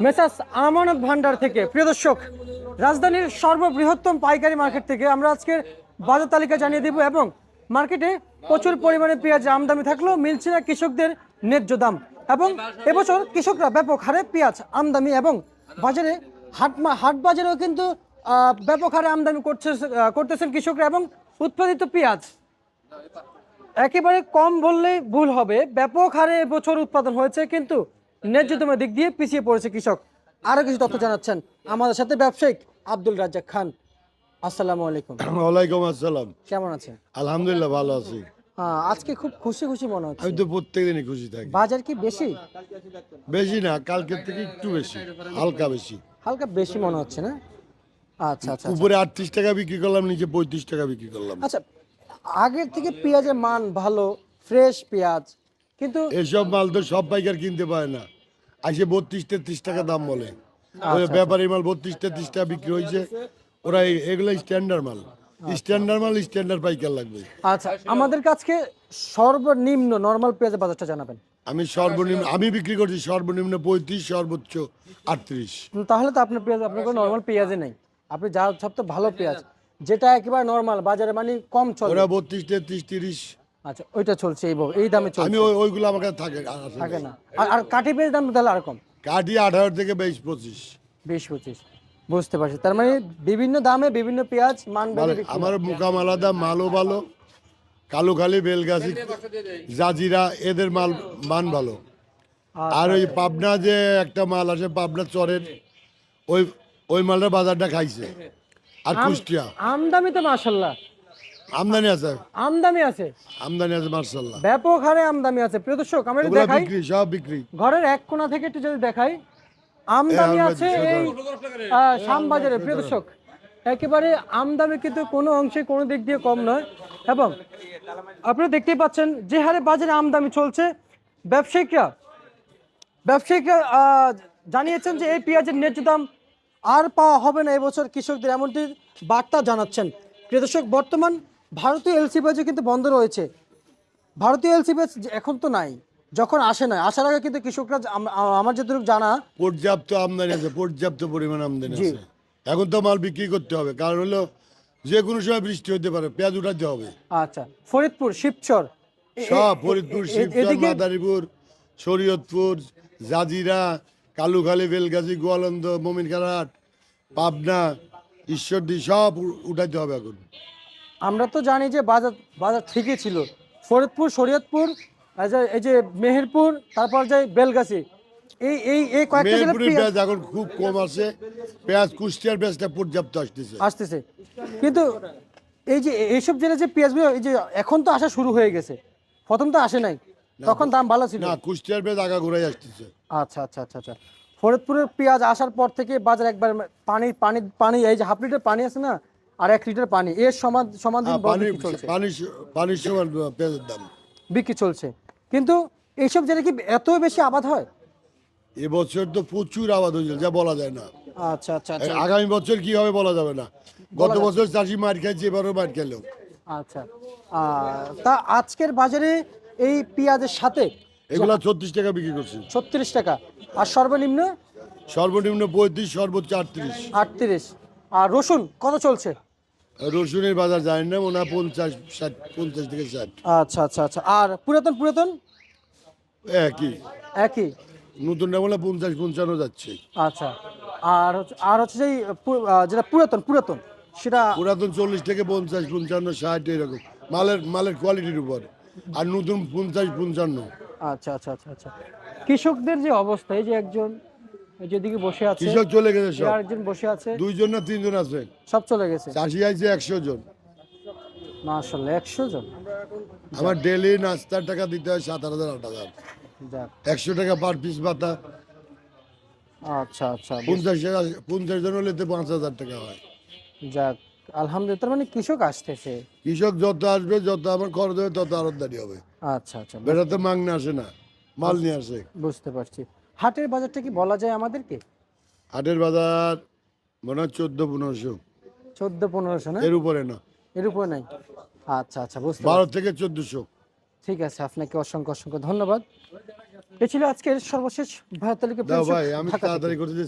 Messrs আমানত ভান্ডার থেকে প্রিয় দর্শক, রাজধানীর সর্ববৃহত্তম পাইকারি মার্কেট থেকে আমরা আজকের বাজার তালিকা জানিয়ে দেব এবং মার্কেটে প্রচুর পরিমাণে পেঁয়াজ আমদানি থাকলেও মিলছে না কৃষকদের ন্যায্য দাম। এবং এবছর কৃষকরা ব্যাপক হারে পেঁয়াজ আমদানি এবং বাজারে হাট বাজারেও কিন্তু ব্যাপক হারে আমদানি করতেছেন কৃষকরা এবং উৎপাদিত পেঁয়াজ একেবারে কম বললেই ভুল হবে, ব্যাপক হারে এবছর উৎপাদন হয়েছে কিন্তু ন্যায্য দামের দিক দিয়ে পিছিয়ে পড়েছে কৃষক। আরো কিছু তথ্য জানাচ্ছেন আমাদের সাথে ব্যবসায়িক আব্দুল রাজ্জাক খান। আসসালামু আলাইকুম। ওয়ালাইকুম আসসালাম। কেমন আছেন? আলহামদুলিল্লাহ ভালো আছি। আজকে খুব খুশি খুশি মনে হচ্ছে। আমি তো প্রত্যেকদিনই খুশি থাকি। বাজার কি বেশি? বেশি না, কালকের থেকে একটু বেশি, হালকা বেশি। হালকা বেশি মনে হচ্ছে না? আচ্ছা আচ্ছা উপরে 38 টাকা বিক্রি করলাম, নিচে 35 টাকা বিক্রি করলাম। আচ্ছা, আগের থেকে পেঁয়াজের মান ভালো, ফ্রেশ পেঁয়াজ, কিন্তু এসব মাল তো সব পাইকার কিনতে পারে না, আসে 32-33 টাকা দাম বলে। ওই ব্যাপারী মাল 32-33 টাকা বিক্রি হয়েছে। ওরা এগুলো স্ট্যান্ডার্ড মাল, স্ট্যান্ডার্ড পাইকার লাগবে। আচ্ছা, আমাদের কাছে সর্বনিম্ন নরমাল পেঁয়াজের বাজারটা জানাবেন। আমি বিক্রি করছি সর্বনিম্ন 35, সর্বোচ্চ 38। তাহলে তো আপনার পেঁয়াজ, আপনার কোনো নরমাল পেঁয়াজে নেই। আপনি যা সবচেয়ে ভালো পেঁয়াজ যেটা একেবারে নরমাল বাজারে মানে কম চলে, ওরা 32-33-30। আচ্ছা ওইটা চলছে এই দামে চলছে। আমি ওইগুলো আমার কাছে থাকে না। আর কাঠি পেঁয়াজ দাম তাহলে আর কম, কাঠি 18 থেকে 22-25। 20-25, বুঝতে পারছি। তার মানে বিভিন্ন দামে বিভিন্ন পেঁয়াজ মান বেঁধে বিক্রি আমার হয়। মুকাম আলাদা, মালও ভালো। কালুখালী, বেলগাছি, জাজিরা এদের মান ভালো। আর ওই পাবনা যে একটা মাল আছে, পাবনা চরের, ওই ওই মালটার বাজারটা খাইছে। আর কুষ্টিয়া আমদানি তো মাশাআল্লাহ আমদানি আছে, আমদানি আছে মাশাআল্লাহ, ব্যাপক হারে আমদানি আছে। প্রিয় দর্শক, আমরা একটু ওগুলা দেখাই বিক্রি, সব বিক্রি। ঘরের এক কোণা থেকে একটু যদি দেখাই, আমদানি আছে এই শ্যামবাজারে। প্রিয় দর্শক, একেবারে আমদানি কিন্তু কোনো অংশে কোনো দিক দিয়ে কম নয়। এবং আপনারা দেখতেই পাচ্ছেন যে হারে বাজারে আমদানি চলছে, ব্যবসায়িকরা জানিয়েছেন যে এই পেঁয়াজের ন্যায্য দাম আর পাওয়া হবে না এবছর কৃষকদের, এমনটি বার্তা জানাচ্ছেন। প্রিয় দর্শক, বর্তমান ভারতীয় এলসি পেঁয়াজও কিন্তু বন্ধ রয়েছে। ভারতীয় এলসি পেঁয়াজ এখন তো নাই, যখন আসে না, আসার আগে কিন্তু কৃষকরা আমার যতটুকু জানা পর্যাপ্ত আমদানি আছে, পর্যাপ্ত পরিমাণ আমদানি জি। আছে। এখন তো মাল বিক্রি করতে হবে, কারণ হলো যে কোনো সময় বৃষ্টি হতে পারে, পেঁয়াজ উঠাতে হবে। আচ্ছা, ফরিদপুর, শিবচর, সব ফরিদপুর, শিবচর, মাদারীপুর, শরীয়তপুর, জাজিরা, কালুখালী, বেলগাছি, গোয়ালন্দ, মোমিনখানাট, পাবনা, ঈশ্বরদী সব উঠাইতে হবে এখন। আমরা তো জানি যে বাজার বাজার ঠিকই ছিল। ফরিদপুর, শরীয়তপুর, এই যে মেহেরপুর, তারপর যে বেলগাছি, এই এই এই কয়েকটা জেলা মেহেরপুরের পেঁয়াজ এখন খুব কম আছে, পেঁয়াজ কুষ্টিয়ার পেঁয়াজটা পর্যাপ্ত আসতেছে। কিন্তু এই যে এইসব জেলা যে পেঁয়াজগুলো এই যে এখন তো আসা শুরু হয়ে গেছে, প্রথম তো আসে নাই, তখন দাম ভালো ছিল না, কুষ্টিয়ার পেঁয়াজ আগা ঘুরাই আসতেছে। আচ্ছা আচ্ছা আচ্ছা আচ্ছা। ফরিদপুরের পেঁয়াজ আসার পর থেকে বাজার একবার পানি পানি পানি, এই যে হাফ লিটার পানি আছে না, আর 1 লিটার পানি, এর সমান সমান দিন বিক্রি চলছে, পানির সমান পেঁয়াজের দাম বিক্রি চলছে। কিন্তু এইসব জেলা কি এত বেশি আবাদ হয়? এবছর তো প্রচুর আবাদ হয়েছে, যা বলা যায় না। আচ্ছা আচ্ছা আচ্ছা আগামী বছর কি হবে বলা যাবে না। গত বছর চাষি মার খাইছে, এবারও মার খেলো। আচ্ছা, তা আজকের বাজারে এই পেঁয়াজের সাথে এগুলা 36 টাকা বিক্রি করছে। 36 টাকা, আর সর্বনিম্ন সর্বনিম্ন 35, সর্বোচ্চ 38। 38। আর রসুন কত চলছে? রসুনের বাজার জানি না, মনে হয় 50, 60, 50 থেকে 60। আচ্ছা আচ্ছা আচ্ছা। আর পুরাতন একই, একই। নতুনটা বলে 50-55 যাচ্ছে। আচ্ছা, আর হচ্ছে যে যেটা পুরাতন সেটা পুরাতন 40 থেকে 50, 55, 60 এরকম, মালের কোয়ালিটির উপর। আর নতুন 50-55। আচ্ছা আচ্ছা আচ্ছা আচ্ছা। কৃষকদের যে অবস্থা, এই যে একজন এই যেদিকে বসে আছে, কৃষক চলে গেছে সব, আরেকজন বসে আছে, 2 জন না 3 জন আছে, সব চলে গেছে। চাষি আইছে 100 জন। মাশাআল্লাহ, 100 জন। আমার ডেলি নাস্তার টাকা দিতে হয় 7,000, 8,000। যাক, 100 টাকা পার পিস পাতা। আচ্ছা আচ্ছা, 50 জন হলে তো 5,000 টাকা হয়। যাক, আলহামদুলিল্লাহ। তার মানে কৃষক আসতেছে। কৃষক যত আসবে, যত আমার খরচ হবে, তত আরতদারি হবে। আচ্ছা আচ্ছা, বেটা তো মাংনা আসে না, মাল নিয়ে আসে। বুঝতে পারছি। হাটের বাজারটা কি বলা যায় আমাদেরকে? হাটের বাজার মনে হয় 14-1500, 14-1500 না? এর উপরে না, এর উপরে নাই। আচ্ছা আচ্ছা, বুঝতে 12 পারছি। থেকে 1400। ঠিক আছে, আপনাকে অসংখ্য অসংখ্য ধন্যবাদ। এ ছিল আজকের সর্বশেষ বাজার তালিকা। দাও ভাই, আমি তাড়াতাড়ি করতে